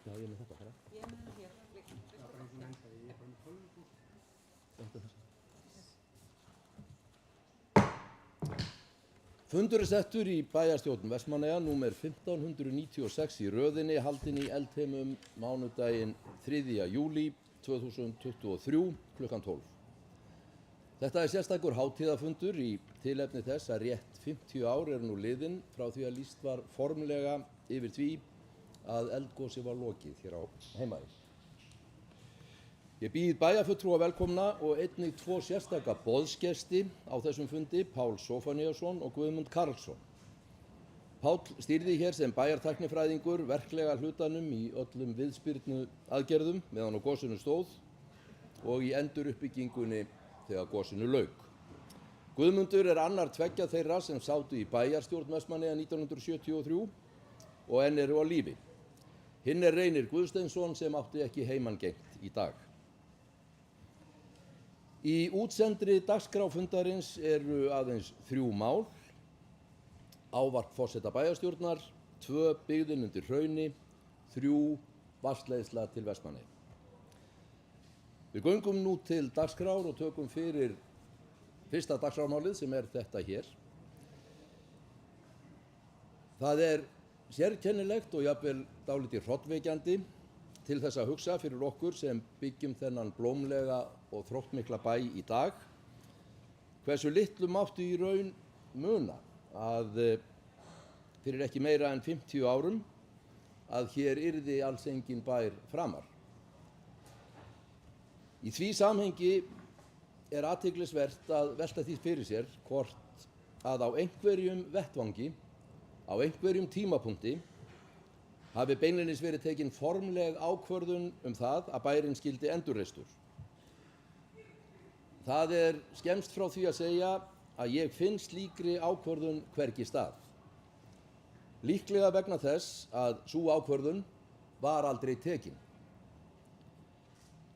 Já, ég er með þetta bara. Ég er með það hér líka. Já, bara eins og nefnda, ég er bara með tölvu. Fundur er settur í bæjarstjórn Vestmannaeyja númer 1596 í röðinni, haldinn í Eldheimum mánudaginn 3. júlí 2023 klukkan 12. Þetta er sérstakur hátíðafundur í tilefni þess að rétt 50 ár eru nú liðin frá því að lýst var formlega yfir því að eldgosi var lokið hér á Heimaey. Ég býð bæjarfulltrúa velkomna og einnig 2 sérstaka boðsgesti á þessum fundi, Pál Zóphóníasson og Guðmund Karlsson. Pál stýrði hér sem bæjartæknifræðingur verklega hlutanum í öllum viðspyrnu aðgerðum meðan á gosinu stóð og í enduruppbyggingunni þegar gosinu lauk. Guðmundur er annar 2 þeirra sem sátu í bæjarstjórn Vestmannaeyja 1973 og enn eru á lífi. Hinn er Reynir Guðsteinsson sem átti ekki heimangengt í dag. Í útsendri dagskrá fundarins eru aðeins 3 mál, ávarp forseta bæjarstjórnar, 2 byggðin undir hrauni, 3 vatnsleiðsla til Vestmannaeyja. Við göngum nú til dagskrár og tökum fyrir fyrsta dagskrármálið sem er þetta hér. Það er sérkennilegt og jafnvel dálítið hrollvekjandi til þess að hugsa fyrir okkur sem byggjum þennan blómlega og þróttmikla bæ í dag, hversu litlu mátti í raun muna að fyrir ekki meira en 50 árum að hér yrði alls engin bær framar. Í því samhengi er athyglisvert að velta því fyrir sér hvort að á einhverjum vettvangi, á einhverjum tímapunkti, hafi beinlínis verið tekin formleg ákvörðun það að bærinn skyldi endurreistur. Það er skemmst frá því að segja að ég finn slíkri ákvörðun hvergi stað. Líklega vegna þess að sú ákvörðun var aldrei tekin.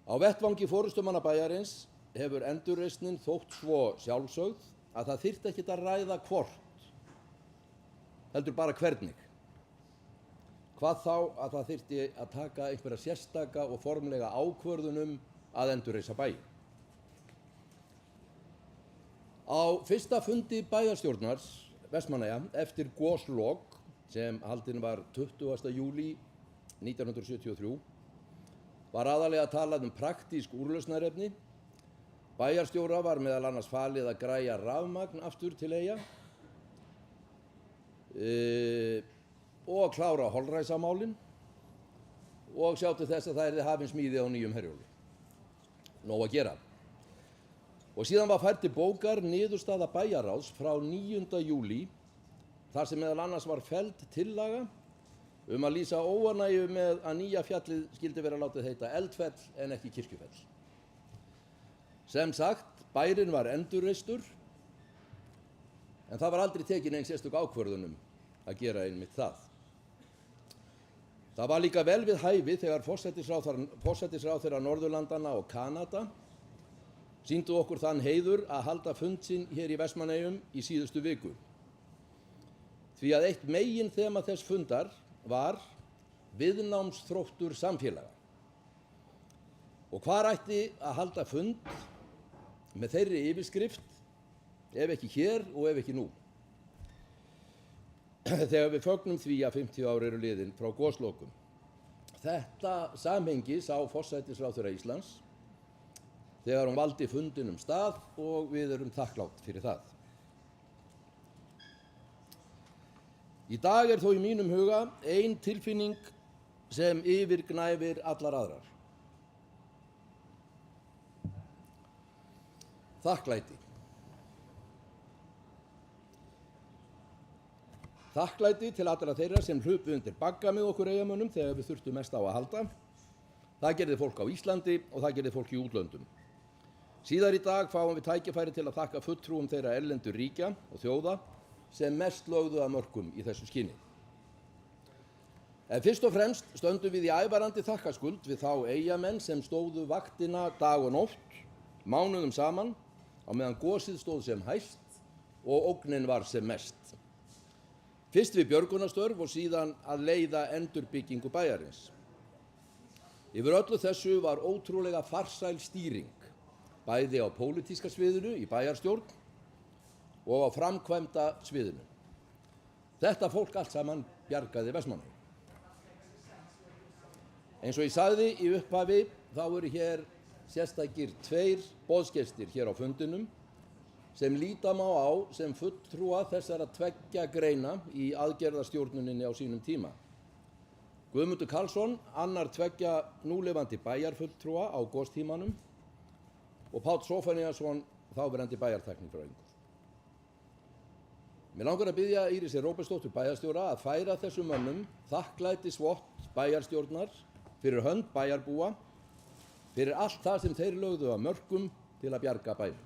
Á vettvangi forystumanna bæjarins hefur endurreisnin þótt svo sjálfsögð að það þyrfti ekkert að ræða hvort, heldur bara hvernig. Hvað þá að það þyrfti að taka einhverja sérstaka og formlega ákvörðun að endurreisa bæinn. Á fyrsta fundi bæjarstjórnar Vestmannaeyja eftir goslok sem haldinn var 20. júlí 1973 var aðallega talað praktísk úrlausnarefni. Bæjarstjóra var meðal annars falið að græja rafmagn aftur til Eyja og klára holræsamálin og sjá til þess að það yrði hafin smíði á nýjum Herjólfi. Nóg að gera. Og síðan var fært til bókar niðurstaða bæjarráðs frá 9. júlí þar sem meðal annars var felld tillaga að lýsa óánægju með að nýja fjallið skyldi vera látið heita Eldfell en ekki Kirkjufell. Sem sagt, bærinn var endurreistur en það var aldrei tekin nein sérstök ákvörðun að gera einmitt það. Það var líka vel við hæfi þegar forsætisráðherra Norðurlandanna og Kanada sýndu okkur þann heiður að halda fund sinn hér í Vestmannaeyjum í síðustu viku. Því að eitt meginþema þess fundar var viðnámsþróttur samfélaga. Og hvar ætti að halda fund með þeirri yfirskrift, ef ekki hér og ef ekki nú. Þegar við fögnum því að 50 ár eru liðin frá goslokum. Þetta samhengi sá forsætisráðherra Íslands þegar hún valdi fundinum stað og við erum þakklátt fyrir það. Í dag er þó í mínum huga ein tilfinning sem yfirgnæfir allar aðrar. Þakklæti. Þakklæti til allra þeirra sem hlupu undir bagga með okkur eyjamönnum þegar við þurftum mest á að halda. Það gerði fólk á Íslandi og það gerði fólk í útlöndum. Síðar í dag fáum við tækifæri til að þakka fulltrúum þeirra erlendu ríkja og þjóða sem mest lögðu að mörkum í þessu skyni. En fyrst og fremst stöndum við í ævarandi þakkarskuld við þá eyjamenn sem stóðu vaktina dag og nótt, mánuðum saman, á meðan gosið stóð sem hæst og ógnin var sem mest. Fyrst við björgunarstörf og síðan að leiða endurbyggingu bæjarins. Yfir öllu þessu var ótrúlega farsæl stýring, bæði á pólitíska sviðinu í bæjarstjórn og á framkvæmda sviðinu. Þetta fólk allt saman bjargaði Vestmannaeyjum. Eins og ég sagði í upphafi, þá eru hér sérstakir 2 boðsgestir hér á fundinum sem líta má á sem fulltrúa þessara 2 greina í aðgerðastjórnuninni á sínum tíma. Guðmundur Karlsson, annar 2 núlifandi bæjarfulltrúa á gostímanum og Páll Zóphóníasson, þáverandi bæjartæknifræðingur. Mér langar að biðja Írisi Róbertsdóttur bæjarstjóra að færa þessum mönnum þakklætisvott bæjarstjórnar fyrir hönd bæjarbúa, fyrir allt það sem þeir lögðu að mörkum til að bjarga bænum.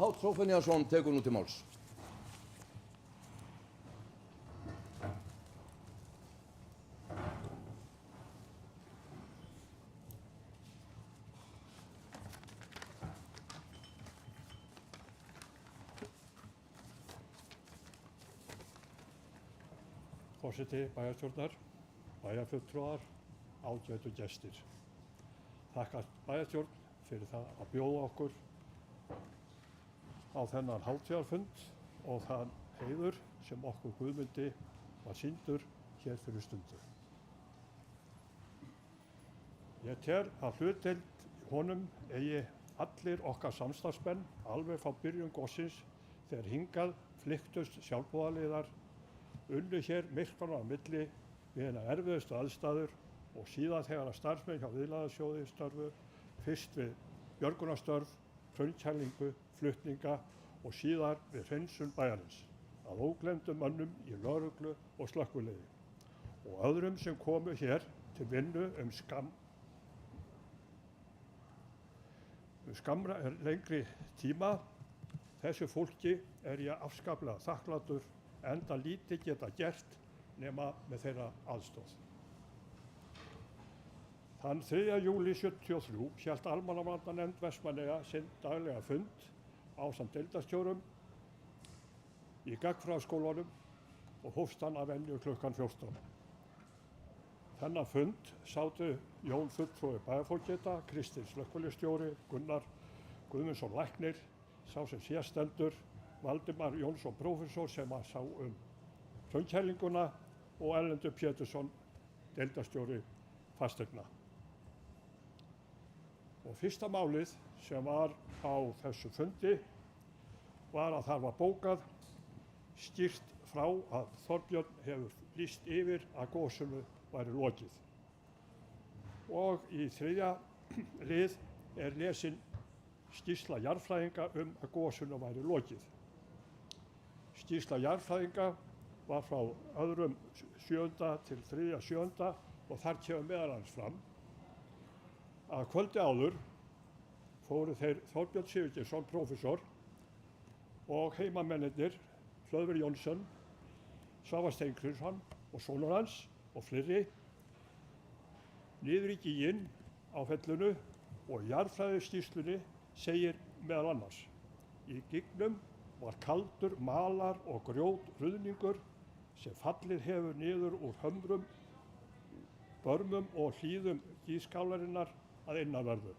Páll Zóphóníasson tekur nú til máls. Forseti bæjarstjórnar, bæjarfulltrúar, ágætu gestir. Þakka bæjarstjórn fyrir það að bjóða okkur á þennan hátíðarfund og þann heiður sem okkur Guðmundi var sýndur hér fyrir stundu. Ég tel að hlutdeild honum eigi allir okkar samstarfsmenn alveg frá byrjun gossins þegar hingað flyktust sjálfboðaliðar, unnu hér myrkranna á milli við hina erfiðustu aðstæður og síðan þegar að starfsmenn hjá Viðlagarsjóði störfu, fyrst við björgunarstörf, hraunkælingu, flutninga og síðar við hreinsun bæjarins, að ógleymdum mönnum í lögreglu og slökkviliði og öðrum sem komu hér til vinnu skammra lengri tíma. Þessu fólki er ég afskaplega þakklátur enda lítið geta gert nema með þeirra aðstoð. Þann 3. júlí 1973 hélt Almannavarnanefnd Vestmannaeyja sinn daglega fund ásamt deildarstjórum í gagnfræðaskólanum og hófst hann að venju klukkan 14. Þennan fund sátu Jón fulltrúi bæjarfógeta, Kristinn slökkviliðsstjóri, Gunnar Guðmundsson læknir, sá sem hér stendur, Valdimar Jónsson prófessor sem að sá hraunkælinguna og Erlendur Pétursson, deildarstjóri fasteigna. Og fyrsta málið sem var á þessu fundi var að það var bókað skýrt frá að Þorbjörn hefur lýst yfir að gosinu væri lokið. Og í 3. lið er lesin skýrsla jarðfræðinga að gosinu væri lokið. Skýrsla jarðfræðinga var frá 2. 7. til 3. 7. og þar kemur meðal annars fram að kvöldi áður fóru þeir Þorbjörn Sigurgeirsson, prófessor, og heimamennirnir Hlöðver Jónsson, Svavar Steingrímsson og sonur hans og fleiri niður í gíginn á fellinu og í jarðfræðiskýrslunni segir meðal annars: í gígnum var kaldur malar og grjótruðningur sem fallið hefur niður úr hömrum börmum og hlíðum gískálarinnar að innanverðu.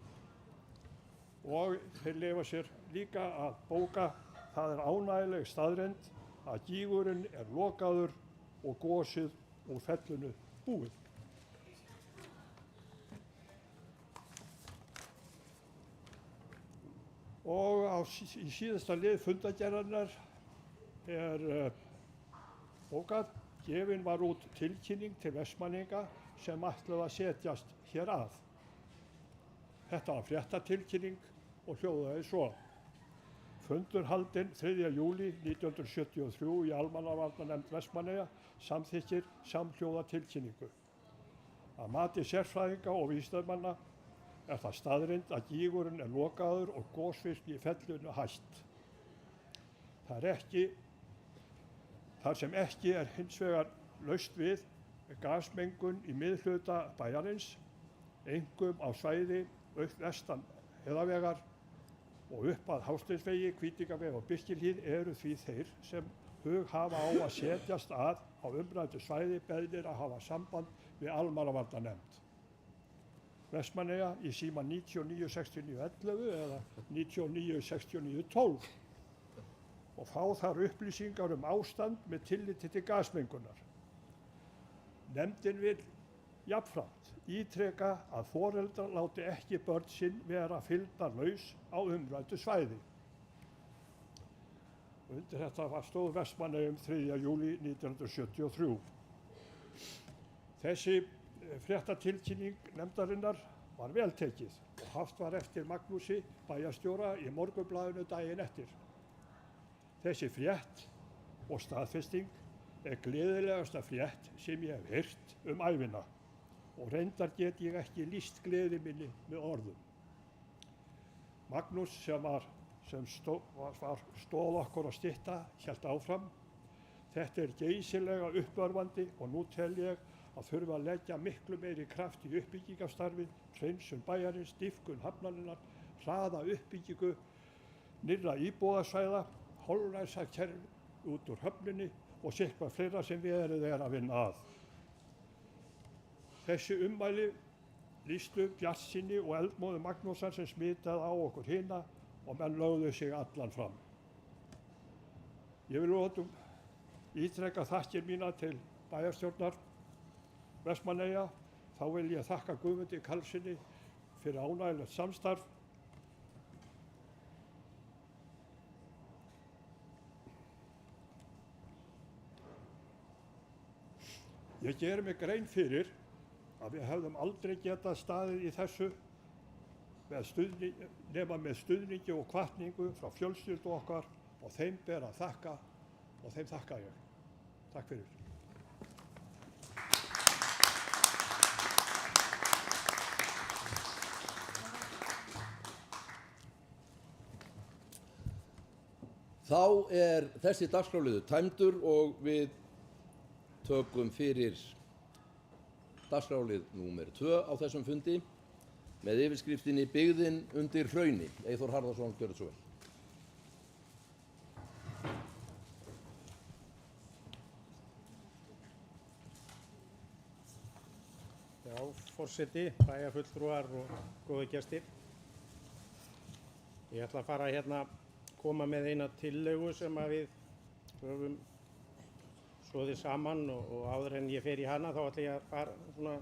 Og þeir leyfa sér líka að bóka það er ánægjuleg staðreynd að gígurinn er lokaður og gosið úr fellinu búið. Og í síðasta lið fundargerðarinnar bókað, gefin var út tilkynning til Vestmanninga sem ætlaði að setjast hér að. Þetta var fréttatilkynning og hljóðaði svo. Fundur haldinn 3. júlí 1973 í Almannavarnanefnd Vestmannaeyja samþykkir samhljóða tilkynningu. Að mati sérfræðinga og vísindamanna er það staðreynd að gígurinn er lokaður og gosvirkni í fellinu hætt. Þar sem ekki er hins vegar laust við gasmengun í miðhluta bæjarins, einkum á svæði vestan Heiðavegar og upp að Hásteinsvegi, Hvítingaveg og Birkihlíð eru því þeir sem hug hafa á að setjast að á umræddu svæði beðnir að hafa samband við Almannavarnanefnd Vestmannaeyja í síma 99 69 11 eða 99 69 12 og fá þar upplýsingar ástand með tilliti til gasmengunar. Nefndin vil jafnframt ítreka að foreldrar láti ekki börn sinn vera fylgdarlaus á umræddu svæði. Undir þetta stóð Vestmannaeyjum 3. júlí 1973. Þessi fréttatilkynning nefndarinnar var vel tekið og haft var eftir Magnúsi bæjarstjóra í Morgunblaðinu daginn eftir. Þessi frétt og staðfesting er gleðilegasta frétt sem ég hef heyrt ævina og reyndar get ég ekki lýst gleði minni með orðum. Magnús sem stóð okkur að stytta hélt áfram. Þetta er geysilega uppörvandi og nú tel ég að þurfa að leggja miklu meiri kraft í uppbyggingarstarfið, hreinsun bæjarins, dýpkun hafnarinnar, hraða uppbyggingu nýrra íbúðasvæða, holræsakerfi út úr höfninni og sitthvað fleira sem verið að vinna að. Þessi ummæli lýstu bjartsýni og eldmóði Magnúsar sem smitaði á okkur hina og menn lögðu sig allan fram. Ég vil ítreka þakkir mína til bæjarstjórnar Vestmannaeyja. Þá vil ég þakka Guðmundi Karlssyni fyrir ánægjulegt samstarf. Ég geri mig grein fyrir að við hefðum aldrei getað staðið í þessu nema með stuðningi og hvatningu frá fjölskyldu okkar og þeim ber að þakka og þeim þakka ég. Takk fyrir. Þá er þessi dagskrárliður tæmdur og við tökum fyrir dagskrárlið númer 2 á þessum fundi með yfirskriftinni Byggðin undir hrauni. Eyþór Harðarson, gjörðu svo vel. Já, forseti, bæjarfulltrúar og góðir gestir. Ég ætla að fara koma með eina tillögu sem að við höfum soðið saman og áður en ég fer í hana þá ætla ég að fara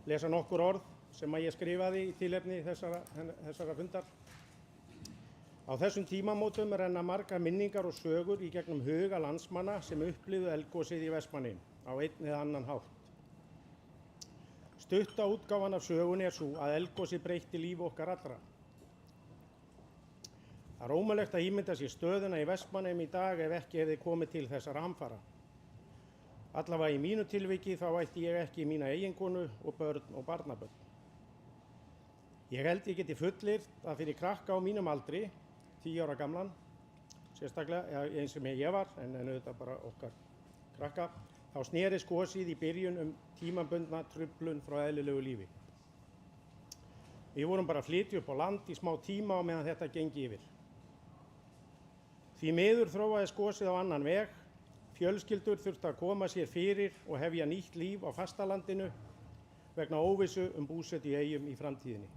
lesa nokkur orð sem að ég skrifaði í tilefni þessara fundar. Á þessum tímamótum renna margar minningar og sögur í gegnum huga landsmanna sem upplifðu eldgosið í Vestmannaeyjum á einn eða annan hátt. Stutta útgáfan af sögunni er sú að eldgosið breytti lífi okkar allra. Það er ómögulegt að ímynda sér stöðuna í Vestmannaeyjum í dag ef ekki hefði komið til þessara hamfara. Allavega í mínu tilviki þá ætti ég ekki mína eiginkonu og börn og barnabörn. Ég held ég geti fullyrt að fyrir krakka á mínum aldri, 10 ára gamlan, sérstaklega eins sem ég var, en auðvitað bara okkar krakka, þá snerist gosið í byrjun tímabundna truflun frá eðlilegu lífi. Við vorum bara að flytja upp á land í smá tíma á meðan þetta gengi yfir. Því miður þróaðist gosið á annan veg. Fjölskyldur þurftu að koma sér fyrir og hefja nýtt líf á fastalandinu vegna óvissu búsetu í Eyjum í framtíðinni.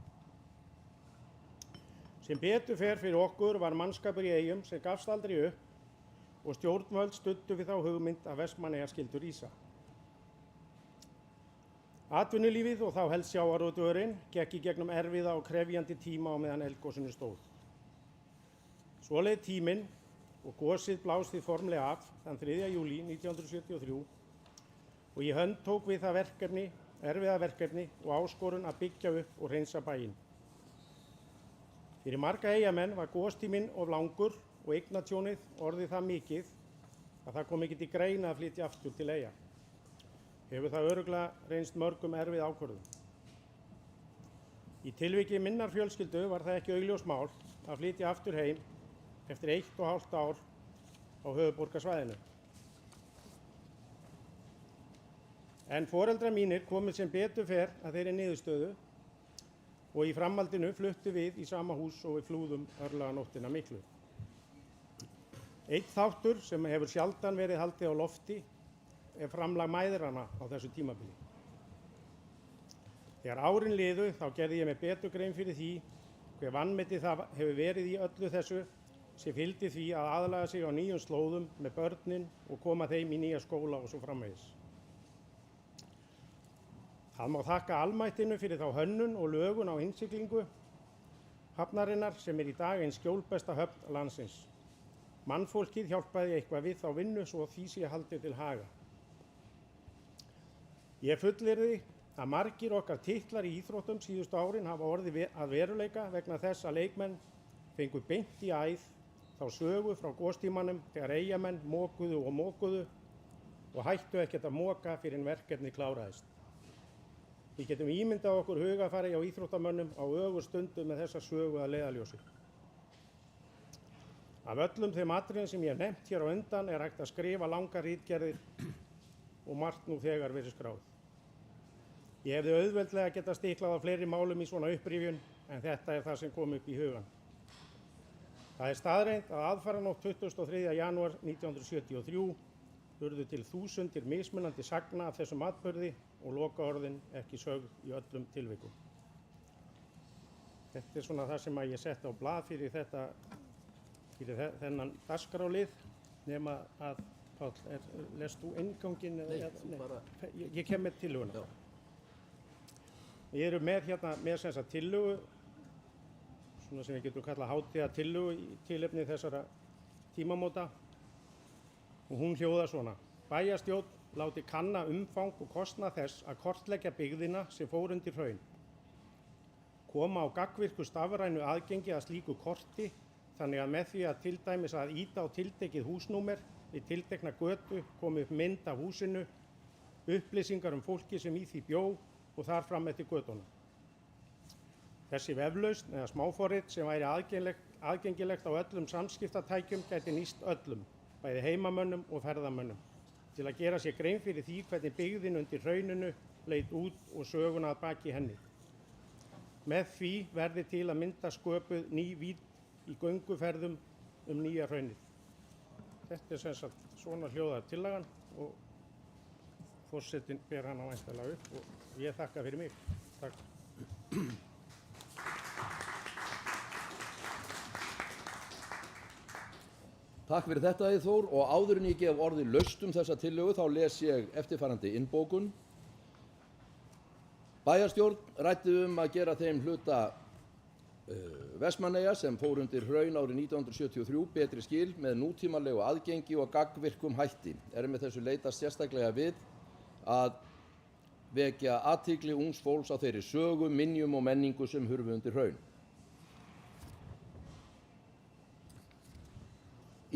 Sem betur fer fyrir okkur var mannskapur í Eyjum sem gafst aldrei upp og stjórnvöld studdu við þá hugmynd að Vestmannaeyjar skyldu rísa. Atvinnulífið og þá helst sjávarútvegurinn gekk í gegnum erfiða og krefjandi tíma á meðan eldgosinu stóð. Svo leið tíminn og gosið blást því formlega af þann 3. júlí 1973 og í hönd tók við það erfiða verkefni og áskorun að byggja upp og hreinsa bæinn. Fyrir marga Eyjamenn var gostíminn of langur og eignatjónið orðið það mikið að það kom ekki til greina að flytja aftur til Eyja. Hefur það örugglega reynst mörgum erfið ákvörðun. Í tilviki minnar fjölskyldu var það ekki augljós mál að flytja aftur heim eftir 1,5 ár á höfuðborgarsvæðinu. En foreldrar mínir komið sem betur fer að þeirri niðurstöðu og í framhaldinu fluttu við í sama hús og við flúðum örlaganóttina miklu. Einn þáttur sem hefur sjaldan verið haldið á lofti er framlag mæðranna á þessu tímabili. Þegar árin liðu þá gerði ég mér betur grein fyrir því hve vanmetið það hefur verið í öllu þessu sem fylgdi því að aðlaga sig á nýjum slóðum með börnin og koma þeim í nýja skóla og svo framvegis. Það má þakka almættinu fyrir þá hönnun og lögun á innsiglingu hafnarinnar sem er í dag ein skjólbesta höfn landsins. Mannfólkið hjálpaði eitthvað við þá vinnu svo því sé haldið til haga. Ég fullyrði að margir okkar titlar í íþróttum síðustu árin hafa orðið að veruleika vegna þess að leikmenn fengu beint í æð þá sögu frá gostímanum þegar Eyjamenn mokuðu og hættu ekkert að moka fyrir en verkefni kláraðist. Við getum ímyndað okkur hugarfari á íþróttamönnum á ögurstundum með þessa sögu að leiðarljósi. Af öllum þeim atriðum sem ég hef nefnt hér á undan er hægt að skrifa langar ritgerðir og margt nú þegar verið skráð. Ég hefði auðveldlega getað stiklað á fleiri málum í svona upprifjun en þetta er það sem kom upp í hugann. Það er staðreynd að aðfaranótt 23. janúar 1973 urðu til þúsundir mismunandi sagna af þessum atburði og lokaorðin ekki sögð í öllum tilvikum. Þetta er svona það sem ég setti á blað fyrir þennan dagskrárlið, nema að Páll, lest þú innganginn? Nei, ég kem með tillöguna. Ég eru með hérna með sem sagt tillögu, svona sem við getum kallað hátíðartillögu í tilefni þessara tímamóta og hún hljóðar svona: Bæjarstjórn láti kanna umfang og kostnað þess að kortleggja byggðina sem fór undir hraun. Koma á gagnvirku stafrænu aðgengi að slíku korti þannig að með því að til dæmis að ýta á tiltekið húsnúmer við tiltekna götu komi upp mynd af húsinu, upplýsingar fólki sem í því bjó og þar fram eftir götunum. Þessi veflausn eða smáforrit sem væri aðgengilegt á öllum samskiptatækjum gæti nýst öllum, bæði heimamönnum og ferðamönnum, til að gera sér grein fyrir því hvernig byggðin undir hrauninu leit út og söguna að baki henni. Með því verði til að mynda sköpuð ný vídd í gönguferðum nýja hraunið. Þetta er sem sagt svona hljóðar tillagan og forsetinn ber hana væntanlega upp og ég þakka fyrir mig. Takk. Takk fyrir þetta, Eyþór, og áður en ég gef orðið laust þessa tillögu þá les ég eftirfarandi innbókun. Bæjarstjórn ræddi að gera þeim hluta Vestmannaeyja sem fór undir hraun árið 1973 betri skil með nútímalegu aðgengi og gagnvirkum hætti. Er með þessu leitast sérstaklega við að vekja athygli ungs fólks á þeirri sögu, minjum og menningu sem hurfu undir hraun.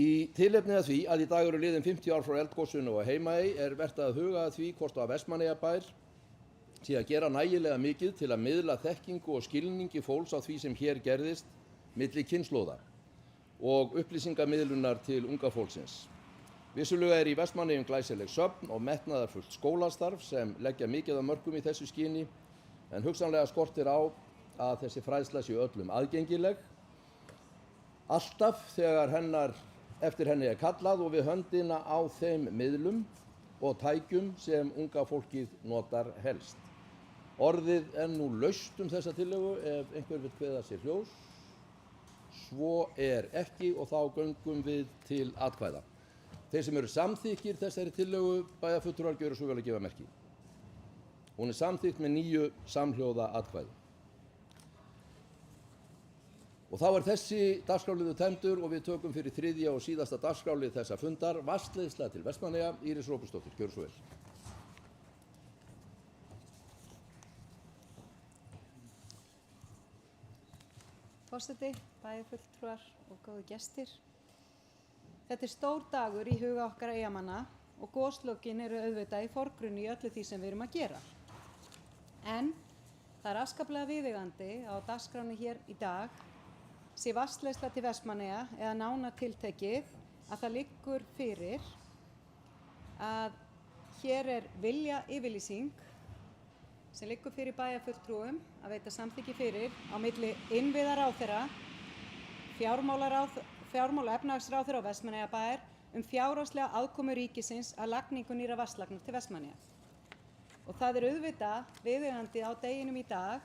Í tilefni af því að í dag eru liðin 50 ár frá eldgosinu á Heimaey er vert að huga að því hvort að Vestmannaeyjabær sé að gera nægilega mikið til að miðla þekkingu og skilningi fólks á því sem hér gerðist milli kynslóða og upplýsingamiðlunar til unga fólksins. Vissulega er í Vestmannaeyjum glæsileg söfn og metnaðarfullt skólastarf sem leggja mikið af mörkum í þessu skyni, en hugsanlega skortir á að þessi fræðsla sé öllum aðgengileg, alltaf þegar eftir henni er kallað og við höndina á þeim miðlum og tækjum sem unga fólkið notar helst. Orðið er nú laust þessa tillögu ef einhver vill kveða sér hljóðs. Svo ekki og þá göngum við til atkvæða. Þeir sem eru samþykkir þessari tillögu bæjarfulltrúar gjöra svo vel að gefa merki. Hún samþykkt með 9 samhljóða atkvæðum. Og þá þessi dagskrárliður tæmdur og við tökum fyrir 3. og síðasta dagskrárlið þessa fundar vatnsleiðsla til Vestmannaeyja. Íris Róbertsdóttir, gjörðu svo vel. Forseti, bæjarfulltrúar og góðu gestir. Þetta stór dagur í huga okkar Eyjamanna og goslokin eru auðvitað í forgrunni í öllu því sem við erum að gera. En það afskaplega viðeigandi á dagskránni hér í dag sé vatnsleiðsla til Vestmannaeyja eða nánar tiltekið að það liggur fyrir að hér viljayfirlýsing sem liggur fyrir bæjarfulltrúum að veita samþykki fyrir á milli innviðaráðherra, fjármála- og efnahagsráðherra og Vestmannaeyjabæjar fjárhagslega aðkomu ríkisins að lagningu nýrra vatnslagna til Vestmannaeyja. Og það auðvitað viðeigandi á deginum í dag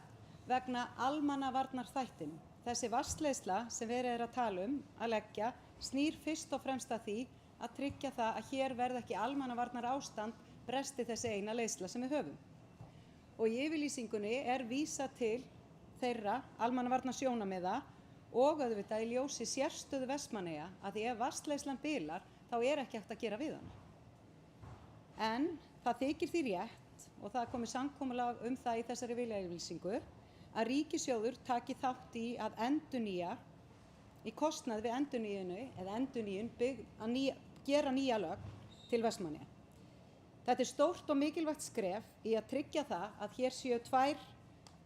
vegna almannavarnaþættinum. Þessi vatnsleiðsla sem verið að tala að leggja snýr fyrst og fremst að því að tryggja það að hér verði ekki almannavarnar ástand bresti þessi eina leiðsla sem við höfum. Og í yfirlýsingunni vísað til þeirra almannavarnasjónarmiða og auðvitað í ljósi sérstöðu Vestmannaeyja að því ef vatnsleiðslan bilar þá ekki hægt að gera við hana. En það þykir því rétt og það komið samkomulag það í þessari viljayfirlýsingu að ríkissjóður taki þátt í að endurnýja í kostnað við endurnýjun að gera nýja lögn til Vestmannaeyja. Þetta stórt og mikilvægt skref í að tryggja það að hér séu 2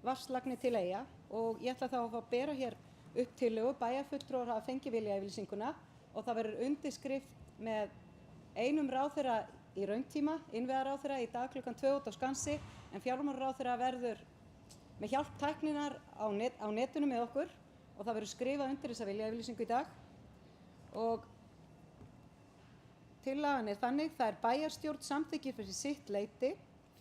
vatnslagnir til Eyja og ég ætla þá að fá að bera hér upp tillögu. Bæjarfulltrúar hafa fengið viljayfirlýsinguna og það verður undirskrift með einum ráðherra í rauntíma, innviðaráðherra í dag klukkan 2 á Skansi en fjármálaráðherra verður með hjálp tækninnar á netinu með okkur og það verður skrifað undir þessa viljayfirlýsingu í dag. Og tillagan þannig, það bæjarstjórn samþykkir fyrir sitt leyti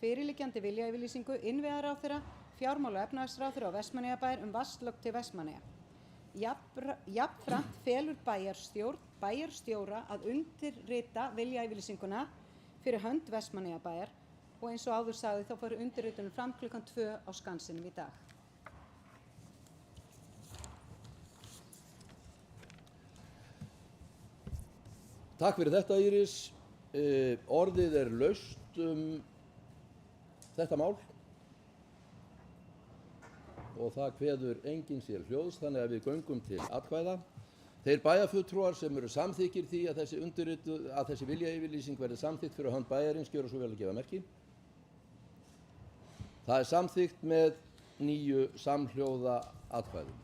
fyrirliggjandi viljayfirlýsingu innviðaráðherra, fjármála- og efnahagsráðherra og Vestmannaeyjabæjar vatnslög til Vestmannaeyja. Jafnframt felur bæjarstjóra að undirrita viljayfirlýsinguna fyrir hönd Vestmannaeyjabæjar og eins og áður sagði þá fór undirritunum fram klukkan 2 á Skansinum í dag. Takk fyrir þetta, Íris. Orðið laust þetta mál og það kveður enginn sér hljóðs þannig að við göngum til atkvæða. Þeir bæjarfulltrúar sem eru samþykkir því að þessi viljayfirlýsing verði samþykkt fyrir hönd bæjarins gjöra svo vel að gefa merki. Það samþykkt með 9 samhljóða atkvæðum.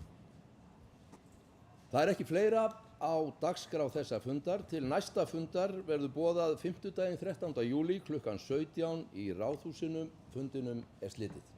Það ekki fleira á dagskrá þessa fundar. Til næsta fundar verður boðað fimmtudaginn 13. júlí klukkan 17 í Ráðhúsinu. Fundinum slitið.